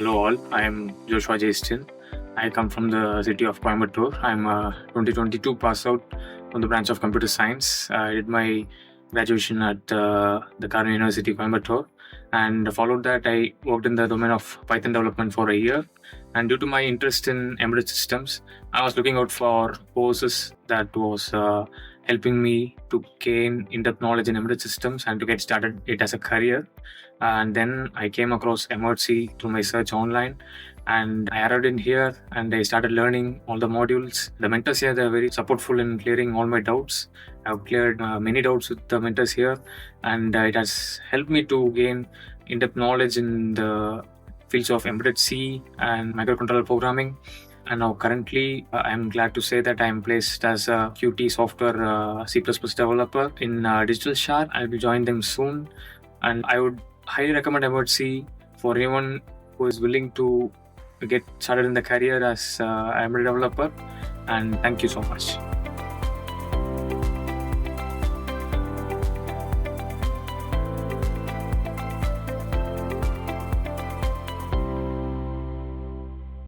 Hello all, I am Joshua Jaistin. I come from the city of Coimbatore. I'm a 2022 pass out from the branch of computer science. I did my graduation at the Karma University, Coimbatore, and followed that I worked in the domain of Python development for a year. And due to my interest in embedded systems, I was looking out for courses that was helping me to gain in-depth knowledge in embedded systems and to get started it as a career. And then I came across Emertxe through my search online, and I arrived in here and I started learning all the modules. The mentors here, they're very supportful in clearing all my doubts. I've cleared many doubts with the mentors here, and it has helped me to gain in-depth knowledge in the fields of embedded C and microcontroller programming. And now currently, I'm glad to say that I'm placed as a Qt software C++ developer in Digital Share. I'll be joining them soon, and I would highly recommend Emertxe for anyone who is willing to get started in the career as an embedded developer. And thank you so much.